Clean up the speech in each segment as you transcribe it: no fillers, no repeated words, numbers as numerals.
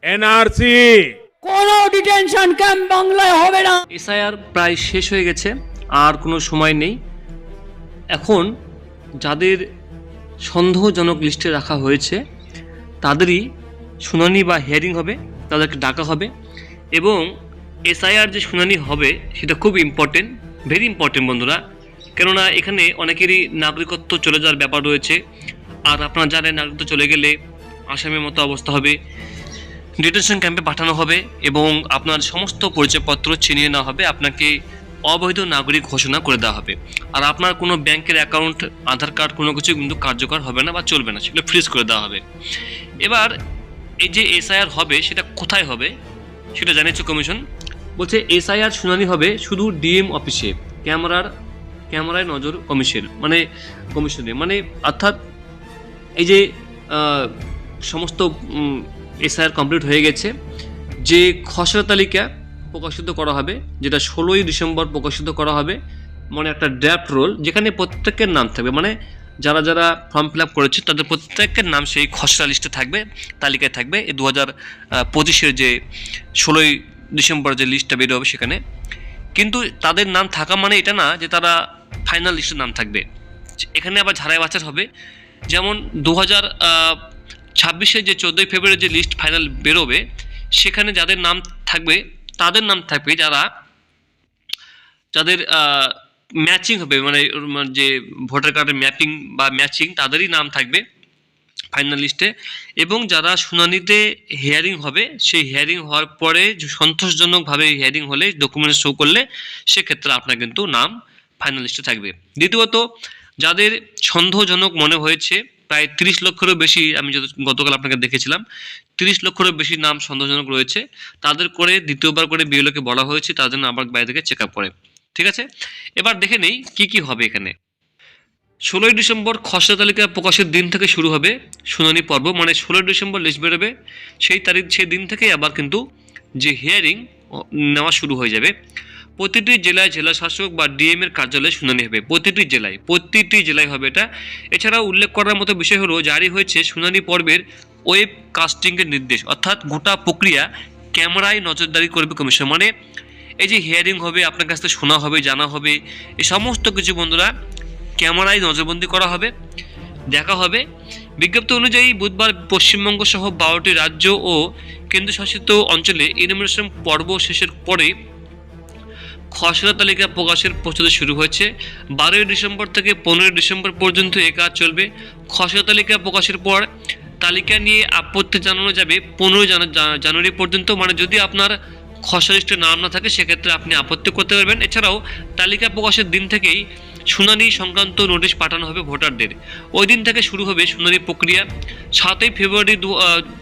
NRC কোনো detention camp বাংলায় হবে না। এসআইআর প্রায় শেষ হয়ে গেছে, আর কোনো সময় নেই। এখন যাদের সন্দেহজনক লিস্টে রাখা হয়েছে তাদেরই শুনানি বা হিয়ারিং হবে, তাদেরকে ডাকা হবে। এবং এসআইআর যে শুনানি হবে সেটা খুব ইম্পর্টেন্ট, ভেরি ইম্পর্টেন্ট বন্ধুরা। কেননা এখানে অনেকেরই নাগরিকত্ব চলে যাওয়ার ব্যাপার রয়েছে, আর আপনারা জানেন নাগরিকত্ব চলে গেলে আসামের মতো অবস্থা হবে, ডিটেনশন ক্যাম্পে পাঠানো হবে এবং আপনার সমস্ত পরিচয়পত্র ছিনিয়ে নেওয়া হবে, আপনাকে অবৈধ নাগরিক ঘোষণা করে দেওয়া হবে। আর আপনার কোনো ব্যাংকের অ্যাকাউন্ট, আধার কার্ড কোনো কিছু কিন্তু কার্যকর হবে না বা চলবে না, সেগুলো ফ্রিজ করে দেওয়া হবে। এবার এই যে এসআইআর হবে সেটা কোথায় হবে সেটা জানিয়েছে কমিশন। বলছে এসআইআর শুনানি হবে শুধু ডিএম অফিসে, ক্যামেরায় নজর কমিশনে মানে অর্থাৎ এই যে সমস্ত এসআইআর কমপ্লিট হয়ে গেছে, যে খসড়া তালিকা প্রকাশিত করা হবে, যেটা 16ই ডিসেম্বর প্রকাশিত করা হবে, মানে একটা ড্রাফট রোল যেখানে প্রত্যেকের নাম থাকবে, মানে যারা যারা ফর্ম ফিল আপ করেছে তাদের প্রত্যেকের নাম সেই খসড়া লিস্টে থাকবে, তালিকায় থাকবে। এই 2025-এর যে 16ই ডিসেম্বর যে লিস্টটা বের হবে সেখানে। কিন্তু তাদের নাম থাকা মানে এটা না যে তারা ফাইনাল লিস্টের নাম থাকবে, এখানে আবার ঝাড়াই বাছাই হবে। যেমন 2026-এর যে 14ই ফেব্রুয়ারি যে লিস্ট ফাইনাল বেরোবে সেখানে যাদের নাম থাকবে তাদের নাম থাকবে যাদের ম্যাচিং হবে, মানে যে ভোটার কার্ডের ম্যাচিং তাদেরই নাম থাকবে ফাইনাল লিস্টে। এবং যারা শুনানিতে হিয়ারিং হবে, সেই হিয়ারিং হওয়ার পরে সন্তোষজনকভাবে হিয়ারিং হলে ডকুমেন্টস শো করলে সেক্ষেত্রে আপনার কিন্তু নাম ফাইনাল লিস্টে থাকবে। দ্বিতীয়ত, যাদের সন্দেহজনক মনে হয়েছে, প্রায় 30 লক্ষেরও বেশি, আমি গতকাল আপনাকে দেখেছিলাম, 30 লক্ষেরও বেশি নাম সন্দেহজনক রয়েছে, তাদের করে দ্বিতীয়বার করে বিএলওকে বলা হয়েছে তার জন্য আবার বাইরে থেকে চেক আপ করে। ঠিক আছে, এবার দেখে নেই কি কি হবে এখানে। 16ই ডিসেম্বর খসড়া তালিকা প্রকাশের দিন থেকে শুরু হবে শুনানি পর্ব, মানে 16ই ডিসেম্বর লিস্ট বেরোবে সেই দিন থেকে আবার কিন্তু যে হিয়ারিং নেওয়া শুরু হয়ে যাবে। প্রতিটি জেলায় জেলা শাসক বা ডিএম এর কার্যালয়ে শুনানি হবে, প্রতিটি জেলায় হবে এটা। এছাড়াও উল্লেখ করার মতো বিষয় হলো জারি হয়েছে শুনানি পর্বের ওয়েব কাস্টিংয়ের নির্দেশ, অর্থাৎ গোটা প্রক্রিয়া ক্যামেরায় নজরদারি করবে কমিশন। মানে এই যে হিয়ারিং হবে, আপনার কাছ থেকে শোনা হবে, জানা হবে, এই সমস্ত কিছু বন্ধুরা ক্যামেরায় নজরবন্দি করা হবে, দেখা হবে। বিজ্ঞপ্তি অনুযায়ী বুধবার পশ্চিমবঙ্গ সহ 12টি রাজ্য ও কেন্দ্রশাসিত অঞ্চলে এনুমারেশন পর্ব শেষের পরে খসড়া তালিকা প্রকাশের প্রস্তুতি শুরু হয়েছে। 12ই ডিসেম্বর থেকে 15ই ডিসেম্বর পর্যন্ত এ কাজ চলবে। খসড়া তালিকা প্রকাশের পর তালিকা নিয়ে আপত্তি জানানো যাবে 15 জানুয়ারি পর্যন্ত। মানে যদি আপনার খসড়া লিস্টে নাম না থাকে সেক্ষেত্রে আপনি আপত্তি করতে পারবেন। এছাড়াও তালিকা প্রকাশের দিন থেকেই শুনানি সংক্রান্ত নোটিশ পাঠানো হবে ভোটারদের। ওই দিন থেকে শুরু হবে শুনানি প্রক্রিয়া। 7ই ফেব্রুয়ারি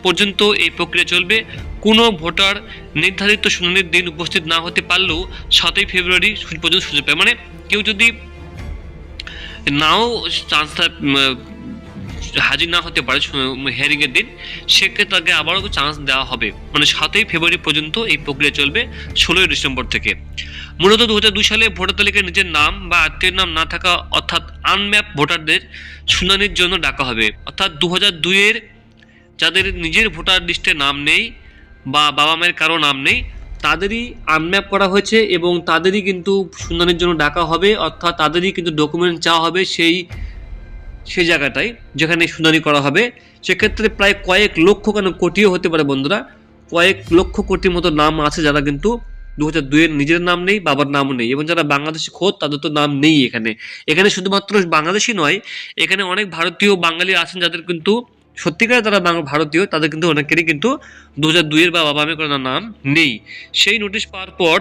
পর্যন্ত এই প্রক্রিয়া চলবে। কোনো ভোটার নির্ধারিত শুনানির দিন উপস্থিত না হতে পারলেও 7ই ফেব্রুয়ারি পর্যন্ত সুযোগ পায়। মানে কেউ যদি নাও হাজির না হতে পারে হিয়ারিং এর দিন, সেক্ষেত্রে তাকে আবারও চান্স দেওয়া হবে। মানে 7ই ফেব্রুয়ারি পর্যন্ত এই প্রক্রিয়া চলবে 16ই ডিসেম্বর থেকে। মূলত 2002 সালে ভোটার তালিকায় নিজের নাম বা আত্মীয়ের নাম না থাকা অর্থাৎ আনম্যাপ ভোটারদের শুনানির জন্য ডাকা হবে। অর্থাৎ 2002-এর যাদের নিজের ভোটার লিস্টে নাম নেই বা বাবা মায়ের কারো নাম নেই, তাদেরই আনম্যাপ করা হয়েছে এবং তাদেরই কিন্তু শুনানির জন্য ডাকা হবে। অর্থাৎ তাদেরই কিন্তু ডকুমেন্ট চাওয়া হবে সেই জায়গাটায় যেখানে শুনানি করা হবে। সেক্ষেত্রে প্রায় কয়েক লক্ষ, কেন কোটিও হতে পারে বন্ধুরা, কয়েক লক্ষ কোটির মতো নাম আছে যারা কিন্তু 2002-এর নিজের নাম নেই, বাবার নামও নেই, এবং যারা বাংলাদেশি খোদ তাদের তো নাম নেই এখানে শুধুমাত্র বাংলাদেশি নয়, এখানে অনেক ভারতীয় বাঙালি আছেন যাদের কিন্তু সত্যিকার যারা ভারতীয়, তাদের কিন্তু অনেকেরই কিন্তু 2002-এর বা বাবা মায়ের কোনো নাম নেই। সেই নোটিশ পাওয়ার পর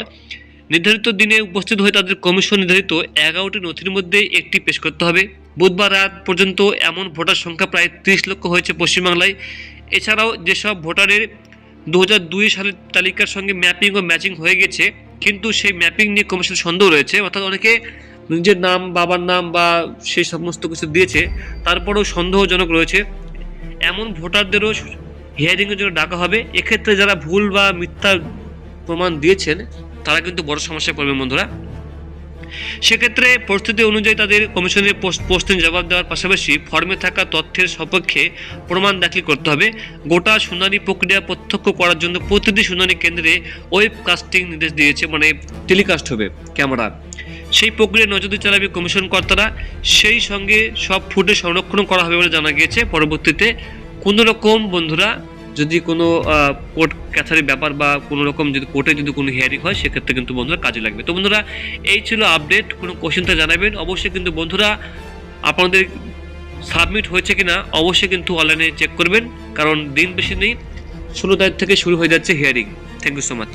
নির্ধারিত দিনে উপস্থিত হয়ে তাদের কমিশন নির্ধারিত 11টি নথির মধ্যে একটি পেশ করতে হবে। বুধবার রাত পর্যন্ত এমন ভোটার সংখ্যা প্রায় 30 লক্ষ হয়েছে পশ্চিমবাংলায়। এছাড়াও যেসব ভোটারের 2002 সালের তালিকার সঙ্গে ম্যাপিং ও ম্যাচিং হয়ে গেছে কিন্তু সেই ম্যাপিং নিয়ে কমিশনের সন্দেহ রয়েছে, অর্থাৎ অনেকে নিজের নাম, বাবার নাম বা সেই সমস্ত কিছু দিয়েছে তারপরেও সন্দেহজনক রয়েছে, এমন ভোটারদেরও হিয়ারিংয়ের জন্য ডাকা হবে। এক্ষেত্রে যারা ভুল বা মিথ্যা প্রমাণ দিয়েছেন তারা কিন্তু বড় সমস্যায় পড়বে বন্ধুরা। সেক্ষেত্রে পরিস্থিতি অনুযায়ী তাদের কমিশনের প্রশ্নের জবাব দেওয়ার পাশাপাশি ফর্মে থাকা তথ্যের সপক্ষে প্রমাণ দাখিল করতে হবে। গোটা শুনানি প্রক্রিয়া প্রত্যক্ষ করার জন্য প্রতিটি শুনানি কেন্দ্রে ওয়েবকাস্টিং নির্দেশ দিয়েছে, মানে টেলিকাস্ট হবে ক্যামেরা। সেই প্রক্রিয়ায় নজরদারি চালাবে কমিশন কর্তারা। সেই সঙ্গে সব ফুটেজ সংরক্ষণ করা হবে বলে জানা গিয়েছে। পরবর্তীতে কোনো রকম বন্ধুরা যদি কোনো কোর্ট ক্যাথারি ব্যাপার বা কোনো রকম যদি কোর্টে যদি কোনো হিয়ারিং হয় সেক্ষেত্রে কিন্তু বন্ধুরা কাজে লাগবে। তো বন্ধুরা এই ছিল আপডেট। কোনো কোশ্চেনটা জানাবেন অবশ্যই, কিন্তু বন্ধুরা আপনাদের সাবমিট হয়েছে কিনা অবশ্যই কিন্তু অনলাইনে চেক করবেন, কারণ দিন বেশি নেই, 16 তারিখ থেকে শুরু হয়ে যাচ্ছে hearing. Thank you so much.